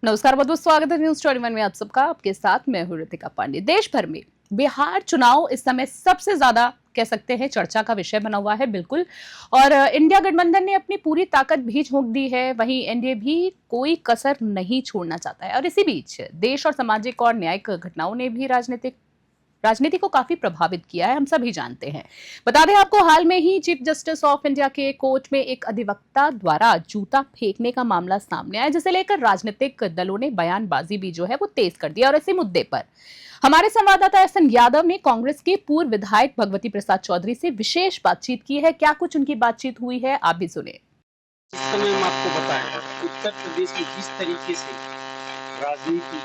नमस्कार, बहुत बहुत स्वागत है न्यूज 21 में आप सबका। आपके साथ मैं हूं ऋतिका पांडे। देश भर में बिहार चुनाव इस समय सबसे ज्यादा कह सकते हैं चर्चा का विषय बना हुआ है, बिल्कुल। और इंडिया गठबंधन ने अपनी पूरी ताकत भी झोंक दी है, वहीं एनडीए भी कोई कसर नहीं छोड़ना चाहता है। और इसी बीच देश और सामाजिक और न्यायिक घटनाओं ने भी राजनीति को काफी प्रभावित किया है, हम सभी जानते हैं। बता दें आपको, हाल में ही चीफ जस्टिस ऑफ इंडिया के कोर्ट में एक अधिवक्ता द्वारा जूता फेंकने का मामला सामने आया, जिसे लेकर राजनीतिक दलों ने बयानबाजी भी जो है वो तेज कर दिया। और इसी मुद्दे पर हमारे संवाददाता एसएन यादव ने कांग्रेस के पूर्व विधायक भगवती प्रसाद चौधरी से विशेष बातचीत की है। क्या कुछ उनकी बातचीत हुई है, आप भी सुने। इस समय हम आपको बताएं, उत्तर प्रदेश में जिस तरीके से राजनीति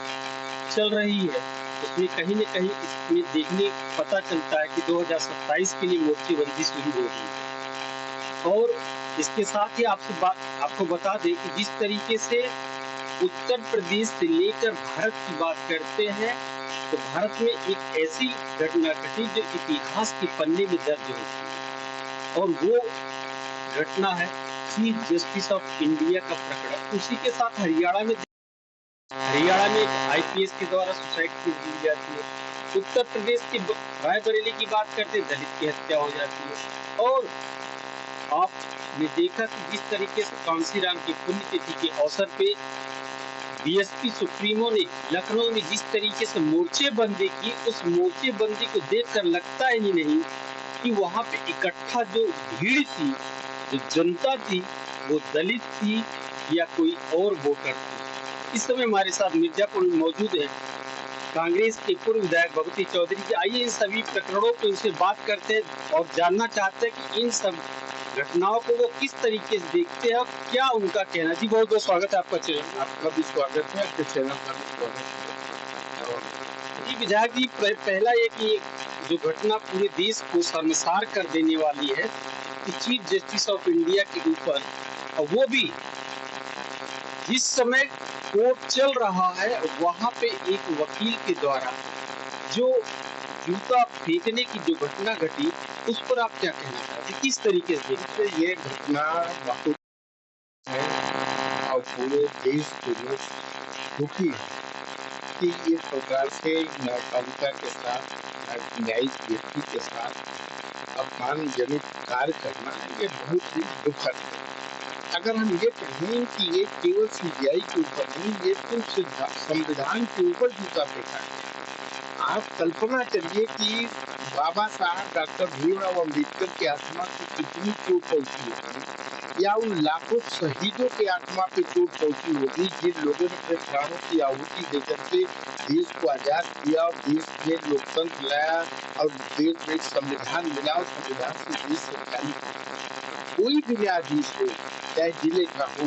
चल रही है उसमें कहीं न कहीं इसमें देखने पता चलता है कि 2027 के लिए मोर्चेबंदी शुरू हो रही है। और इसके साथ ही आपको बता दें कि जिस तरीके से उत्तर प्रदेश से लेकर भारत की बात करते हैं तो भारत में एक ऐसी घटना घटी जो इतिहास के पन्ने में दर्ज होती है, और वो घटना है चीफ जस्टिस ऑफ इंडिया का प्रकरण। उसी के साथ हरियाणा में एक आईपीएस के द्वारा सुसाइड की जाती है। उत्तर प्रदेश के रायबरेली की बात करते दलित की हत्या हो जाती है। और आपने देखा कि जिस तरीके से कांसीराम की पुण्यतिथि के अवसर पे बीएसपी सुप्रीमो ने लखनऊ में जिस तरीके से मोर्चेबंदी की, उस मोर्चेबंदी को देखकर लगता ही नहीं कि वहां पे इकट्ठा जो भीड़ थी, जो जनता थी, वो दलित थी या कोई और वोटर थी। इस समय हमारे साथ मिर्जापुर में मौजूद है कांग्रेस के पूर्व विधायक भगवती चौधरी जी। आइए इन सभी प्रकरणों पर उनसे बात करते हैं और जानना चाहते हैं कि इन सब घटनाओं को वो किस तरीके से देखते हैं, क्या उनका कहना। जी बहुत बहुत स्वागत है आपका चैनल। आपका भी स्वागत है, आपके चैनल का भी स्वागत है। जी विधायक जी, पहला ये कि जो घटना पूरे देश को शर्मसार कर देने वाली है कि चीफ जस्टिस ऑफ इंडिया के ऊपर, और वो भी जिस समय कोर्ट चल रहा है वहां पे एक वकील के द्वारा जो जूता फेंकने की जो घटना घटी, उस पर आप क्या कहना चाहते हैं, किस तरीके से देखते हैं? ये घटना बहुत है और पूरे देश के लोग दुखी है कि इस प्रकार से न्यायपालिका के साथ, न्यायिक व्यक्ति के साथ अपमानजनक कार्य करना, ये बहुत ही दुखद है। अगर हम ये कहें कि ये केवल सीबीआई के ऊपर नहीं, ये तो संविधान के ऊपर जूता फेंका है। आप कल्पना करिए कि बाबा साहब डॉक्टर भीमराव अम्बेडकर की आत्मा को कितनी चोट पहुंची होगी, या उन लाखों शहीदों की आत्मा पे चोट पहुंची होगी जिन लोगों ने अपने प्राणों की आहुति देकर के देश को आजाद किया और देश में लोकतंत्र लाया और देश में संविधान मिला और संविधान से देश सरकारी। कोई भी न्यायाधीश हो, चाहे जिले का हो,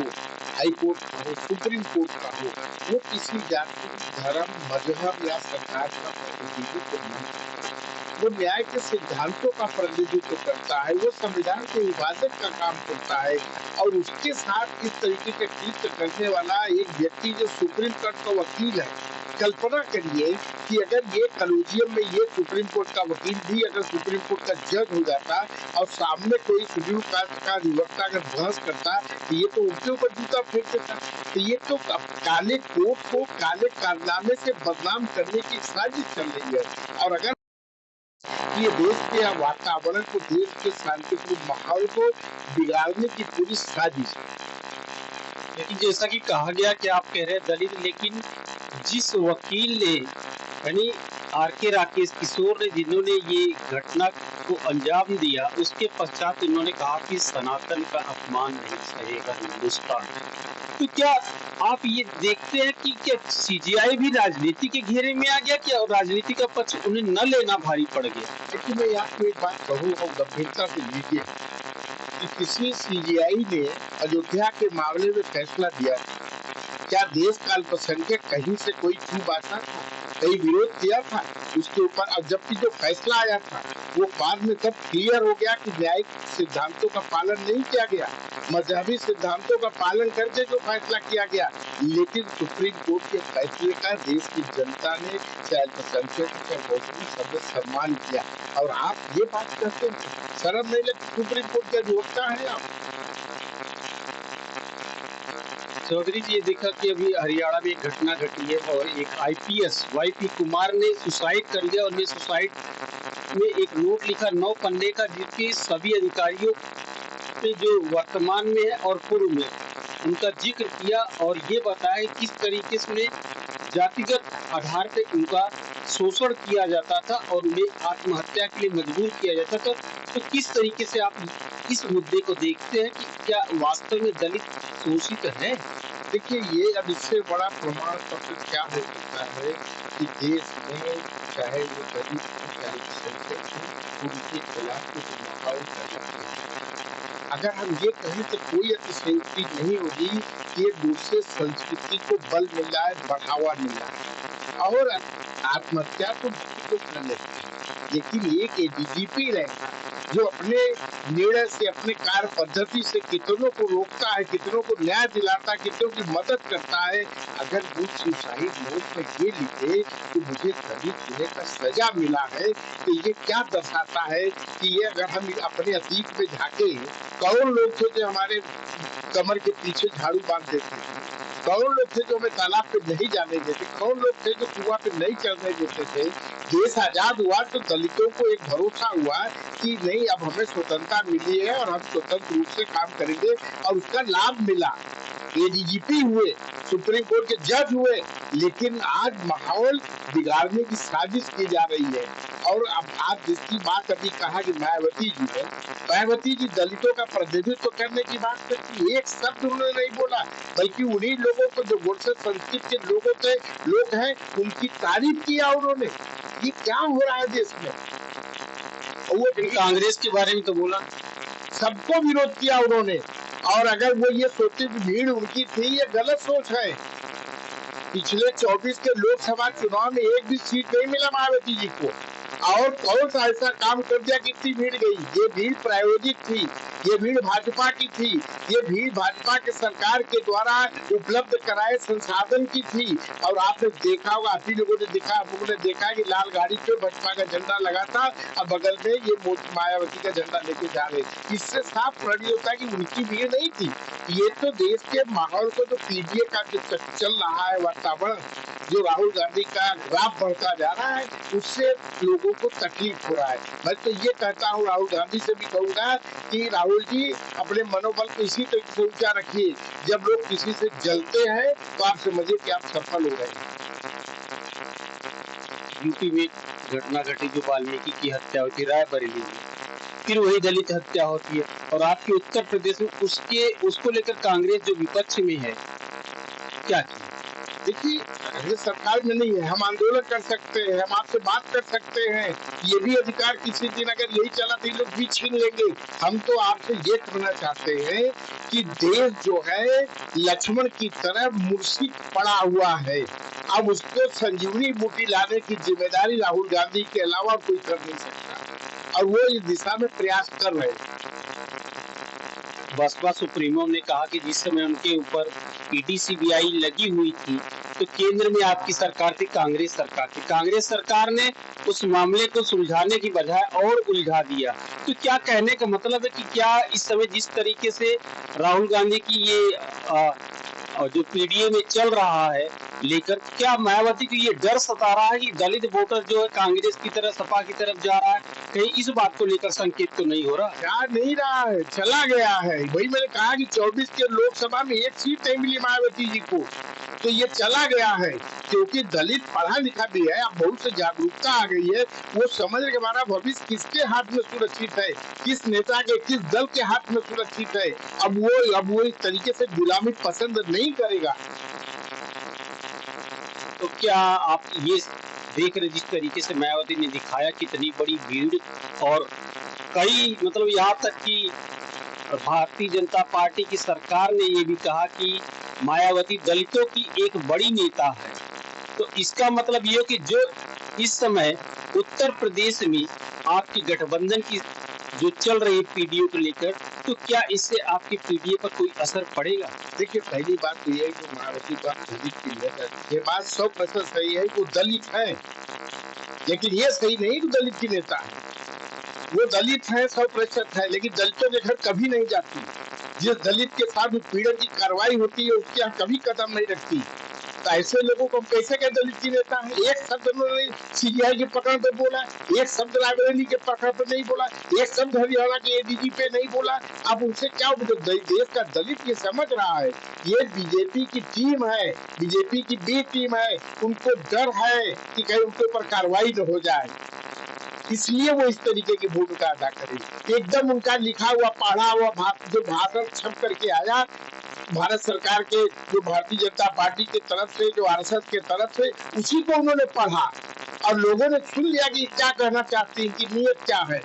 हाई कोर्ट का हो, सुप्रीम कोर्ट का हो, वो किसी जाति, धर्म, मजहब या सरकार का प्रतिनिधित्व नहीं करता। वो न्याय के सिद्धांतों का प्रतिनिधित्व करता है, वो संविधान के हिफाजत का काम करता है। और उसके साथ इस तरीके के कृत्य करने वाला एक व्यक्ति जो सुप्रीम कोर्ट का वकील है, कल्पना करिए कि अगर ये कॉलेजियम में ये सुप्रीम कोर्ट का वकील भी अगर सुप्रीम कोर्ट का जज हो जाता और सामने कोई सुप्रीम कोर्ट का अधिवक्ता अगर बहस करता तो ये तो उनके ऊपर जूता फेंक देता। तो ये तो काले कोर्ट को काले कारनामे से बदनाम करने की साजिश चल रही है। और अगर ये देश के वातावरण को, देश के शांतिपूर्ण माहौल को बिगाड़ने की पूरी साजिश है। लेकिन जैसा कि कहा गया कि आप कह रहे हैं दलित, लेकिन जिस वकील ने यानी आरके राकेश किशोर ने, जिन्होंने ये घटना को अंजाम दिया, उसके पश्चात उन्होंने कहा कि सनातन का अपमान नहीं सहेगा हिंदुस्तान। तो क्या आप ये देखते हैं कि क्या सीजीआई भी राजनीति के घेरे में आ गया, क्या राजनीति का पक्ष उन्हें न लेना भारी पड़ गया? लेकिन मैं आपको एक बात कहूँ और गंभीरता से लीजिए कि किसी सीजीआई ने अयोध्या के मामले में फैसला दिया, क्या देश का अल्पसंख्यक कहीं से कोई चूक आता था, कहीं विरोध किया था उसके ऊपर? अब जबकि जो फैसला आया था वो बाद में तब क्लियर हो गया कि न्यायिक सिद्धांतों का पालन नहीं किया गया, मजहबी सिद्धांतों का पालन करके जो फैसला किया गया। लेकिन सुप्रीम कोर्ट के फैसले का देश की जनता ने, चाहे अल्पसंख्यक चाहे मुस्लिम, सबने सम्मान किया। और आप ये बात कहते हैं, शर्म नहीं लगती? सुप्रीम कोर्ट के अधिवक्ता है आप। चौधरी जी, ये देखा कि अभी हरियाणा में एक घटना घटी है और एक आईपीएस वाईपी कुमार ने सुसाइड कर लिया और ये सुसाइड में एक नोट लिखा 9 पन्ने का, जिसके सभी अधिकारियों पे जो वर्तमान में है और पूर्व में उनका जिक्र किया और ये बताया किस तरीके से जातिगत आधार पे उनका शोषण किया जाता था और उन्हें आत्महत्या के लिए मजबूर किया जाता था। तो किस तरीके से आप इस मुद्दे को देखते हैं कि क्या वास्तव में दलित शोषित है? देखिए, ये अब इससे बड़ा प्रमाण पत्र क्या हो सकता है कि देश में चाहे वो दलित हो चाहे संख्यक हो, उनके खिलाफ कुछ माहौल पैदा किया। अगर हम ये कहें तो कोई अतिशयोक्ति नहीं होगी कि एक दूसरे संस्कृति को बल मिल रहा है, बढ़ावा मिल रहा है और आत्महत्या तो कर लेते हैं, लेकिन एक एडीजीपी रहेगा जो अपने निर्णय से, अपने कार्य पद्धति से कितनों को रोकता है, कितनों को न्याय दिलाता है, कितनों की मदद करता है। अगर वो सुसाइड नोट में ये लिखे कि मुझे दलित होने का सजा मिला है, तो ये क्या दर्शाता है कि ये अगर हम अपने अतीत में झांके, कौन लोग थे जो हमारे कमर के पीछे झाड़ू बांध देते थे, कौन लोग थे जो हमें तालाब पे नहीं जाने देते, कौन लोग थे जो कुआं पे नहीं चढ़ने देते थे। देश आजाद हुआ तो दलितों को एक भरोसा हुआ कि नहीं, अब हमें स्वतंत्रता मिली है और हम स्वतंत्र रूप से काम करेंगे और उसका लाभ मिला। एडीजीपी हुए, सुप्रीम कोर्ट के जज हुए, लेकिन आज माहौल बिगाड़ने की साजिश की जा रही है। और अब आप जिसकी बात अभी कहा कि मायावती जी है, मायावती जी दलितों का प्रतिनिधित्व करने की बात करती, एक शब्द उन्होंने नहीं बोला, बल्कि उन्हीं लोगों को जो गुरसे संस्कृति के लोग हैं उनकी तारीफ किया उन्होंने। ये क्या हो रहा है देश में? वो कांग्रेस के बारे में तो बोला, सबको विरोध किया उन्होंने। और अगर वो ये सोचते कि भीड़ उनकी थी, ये गलत सोच है। पिछले 24 के लोकसभा चुनाव में एक भी सीट नहीं मिला मायावती जी को, और कौन सा ऐसा काम कर दिया कि इतनी भीड़ गई? ये भीड़ प्रायोजित थी, ये भीड़ भाजपा की थी, ये भीड़ भाजपा के सरकार के द्वारा उपलब्ध कराए संसाधन की थी। और आपने देखा होगा, आप ही लोगों ने देखा कि लाल गाड़ी पे भाजपा का झंडा लगा था और बगल में ये मायावती का झंडा लेके जा रहे। इससे साफ प्रतीत होता है कि उनकी भीड़ नहीं थी। ये तो देश के माहौल को जो पीडीए का जो चल रहा है वातावरण, जो राहुल गांधी का ग्राफ बढ़ता जा रहा है, उससे लोगों को तकलीफ हो रहा है। मैं तो ये कहता हूँ, राहुल गांधी से भी कहूंगा कि राहुल जी अपने मनोबल को इसी तरीके से ऊंचा रखिए। जब लोग किसी से जलते हैं तो आप समझिए कि आप सफल हो रहे हैं। यूपी में घटना घटी जो वाल्मीकि की हत्या हुई थी रायबरेली में, फिर वही दलित हत्या होती है और आपके उत्तर प्रदेश में उसको लेकर कांग्रेस जो विपक्ष में है, क्या किया? देखिए, कांग्रेस सरकार में नहीं है, हम आंदोलन कर सकते हैं, हम आपसे बात कर सकते हैं। ये भी अधिकार किसी दिन अगर यही चला तो लोग भी छीन लेंगे। हम तो आपसे ये कहना चाहते हैं कि देश जो है लक्ष्मण की तरह मूर्छित पड़ा हुआ है। अब उसको संजीवनी बूटी लाने की जिम्मेदारी राहुल गांधी के अलावा कोई कर नहीं सकता, और वो इस दिशा में प्रयास कर रहे हैं। बसपा सुप्रीमो ने कहा कि जिस समय उनके ऊपर ईडी सीबीआई लगी हुई थी तो केंद्र में आपकी सरकार थी, कांग्रेस सरकार थी। कांग्रेस सरकार ने उस मामले को सुलझाने की बजाय और उलझा दिया। तो क्या कहने का मतलब है कि क्या इस समय जिस तरीके से राहुल गांधी की ये जो पीडीए में चल रहा है लेकर, क्या मायावती को ये डर सता रहा है कि दलित वोटर जो है कांग्रेस की तरफ, सपा की तरफ जा रहा है? कहीं इस बात को लेकर संकेत तो नहीं हो रहा? जा नहीं रहा है, चला गया है। वही मैंने कहा कि 24 के लोकसभा में एक सीट नहीं मिली मायावती जी को, तो ये चला गया है। क्योंकि दलित पढ़ा लिखा भी है, अब बहुत से जागरूकता आ गई है, वो समझ के हमारा भविष्य किसके हाथ में सुरक्षित है, किस नेता के, किस दल के हाथ में सुरक्षित है। अब वो इस तरीके से गुलामी पसंद नहीं करेगा। तो क्या आप ये देख रहे जिस तरीके से मायावती ने दिखाया कितनी बड़ी भीड़, और कई मतलब यहाँ तक कि भारतीय जनता पार्टी की सरकार ने ये भी कहा कि मायावती दलितों की एक बड़ी नेता है। तो इसका मतलब ये कि जो इस समय उत्तर प्रदेश में आपकी गठबंधन की जो चल रही पीडीए को लेकर, तो क्या इससे आपकी पीडीए पर कोई असर पड़ेगा? देखिए, पहली बात तो ये है कि मायावती का दलित की नेता, ये बात 100% सही है कि वो दलित है, लेकिन ये सही नहीं कि दलित की नेता है। वो दलित है, 100% है, लेकिन दलितों के घर कभी नहीं जाती। जिस दलित के साथ उत्पीड़न की कार्रवाई होती है उसके यहाँ कभी कदम नहीं रखती। तो ऐसे लोगों को हम कैसे कहें दलित की नेता है? एक शब्द उन्होंने सीबीआई की पकड़ पे बोला, एक शब्द रायबरेली के पकड़ पे नहीं बोला, एक शब्द हरियाणा के एडीजी पे नहीं बोला। अब उनसे क्या देश का दलित ये समझ रहा है ये बीजेपी की टीम है, बीजेपी की बी टीम है, उनको डर है कि कहीं उनके ऊपर कार्रवाई न हो जाए, इसलिए वो इस तरीके की भूमिका अदा करे। एकदम उनका लिखा हुआ पढ़ा हुआ जो भाषण छप करके आया भारत सरकार के, जो भारतीय जनता पार्टी की तरफ से, जो आरएसएस के तरफ से, उसी को उन्होंने पढ़ा और लोगों ने सुन लिया कि क्या कहना चाहते हैं, कि नीयत क्या है।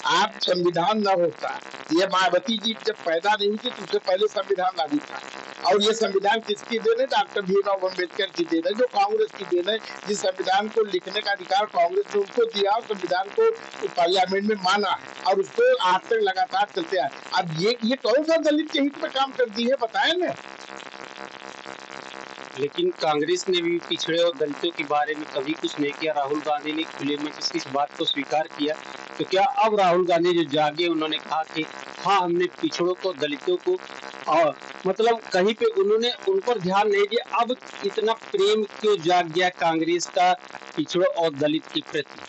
आप संविधान न होता, ये मायावती जी जब पैदा नहीं थी तो उससे पहले संविधान लागू था, और ये संविधान किसकी देन है? डॉक्टर भीमराव अम्बेडकर की देन है, जो कांग्रेस की देन है। जिस संविधान को लिखने का अधिकार कांग्रेस ने उनको दिया और संविधान को पार्लियामेंट में माना और उसको आज तक लगातार चलते आए। अब ये कौन सा दलित के हित में काम कर दी है, बताए ना? लेकिन कांग्रेस ने भी पिछड़े और दलितों के बारे में कभी कुछ नहीं किया। राहुल गांधी ने खुले में इस बात को स्वीकार किया। तो क्या अब राहुल गांधी जो जागे, उन्होंने कहा कि हाँ हमने पिछड़ों को, दलितों को, और मतलब कहीं पे उन्होंने उन पर ध्यान नहीं दिया। अब इतना प्रेम क्यों जाग गया कांग्रेस का पिछड़ों और दलित के प्रति?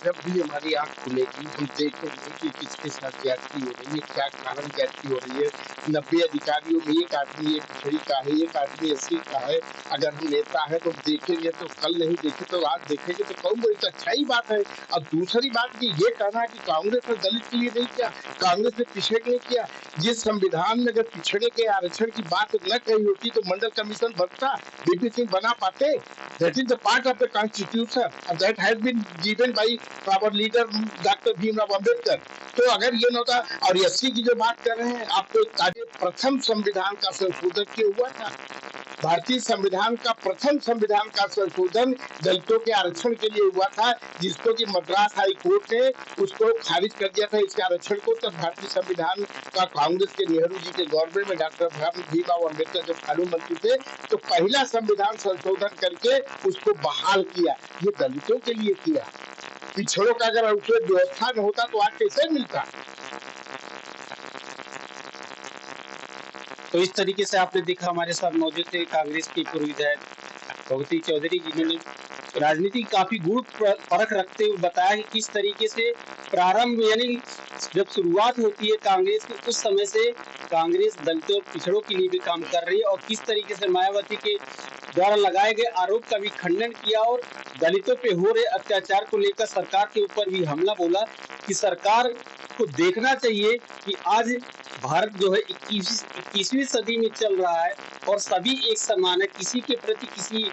जब भी हमारी आंख खुलेगी हम देखेंगे कि किसके साथ ज्यादती हो रही है, क्या कारण ज्यादती हो रही है। 90 अधिकारियों में एक आदमी एक पिछड़ी का है, एक आदमी एससी का है। अगर हम नेता है तो देखेंगे, तो कल नहीं देखे तो आज देखेंगे, तो कहूँ बड़ी अच्छा ही बात है। अब दूसरी बात की ये कहना है कि कांग्रेस ने दलित के लिए नहीं किया, कांग्रेस ने पिछड़े के लिए किया। जिस संविधान में अगर पिछड़े के आरक्षण की बात न कही होती तो मंडल कमीशन बनता, बीपी सिंह बना पाते। That is the part of the constitution and that has been given by our leader doctor Bhimrao Ambedkar. तो अगर ये न होता, और एससी की जो बात कर रहे हैं, आपको प्रथम संविधान का संशोधन क्यों हुआ था? भारतीय संविधान का प्रथम संविधान का संशोधन दलितों के आरक्षण के लिए हुआ था, जिसको कि मद्रास हाई कोर्ट ने उसको खारिज कर दिया था इसके आरक्षण को। तब भारतीय संविधान का कांग्रेस के नेहरू जी के गवर्नमेंट में डॉक्टर भीमराव अम्बेडकर जब कानून मंत्री थे तो पहला संविधान संशोधन करके उसको बहाल किया। ये दलितों के लिए किया। पिछड़ों का अगर उसमें व्यवस्था न होता तो आज कैसे मिलता? तो इस तरीके से आपने देखा, हमारे साथ मौजूद थे कांग्रेस के पूर्व विधायक भगवती चौधरी, जिन्होंने राजनीति काफी गुण परख रखते हुए बताया कि किस तरीके से प्रारंभ, यानी जब शुरुआत होती है कांग्रेस की, उस समय से कांग्रेस दलितों और पिछड़ों के लिए भी काम कर रही है, और किस तरीके से मायावती के द्वारा लगाए गए आरोप का भी खंडन किया और दलितों पे हो रहे अत्याचार को लेकर सरकार के ऊपर भी हमला बोला कि सरकार को देखना चाहिए कि आज भारत जो है 21वीं सदी में चल रहा है और सभी एक समान है, किसी के प्रति किसी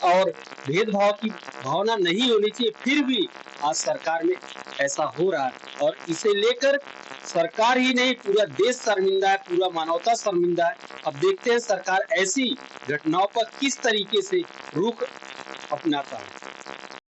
और भेदभाव की भावना नहीं होनी चाहिए। फिर भी आज सरकार में ऐसा हो रहा है, और इसे लेकर सरकार ही नहीं पूरा देश शर्मिंदा है, पूरा मानवता शर्मिंदा है। अब देखते हैं सरकार ऐसी घटनाओं पर किस तरीके से रुख अपनाता है।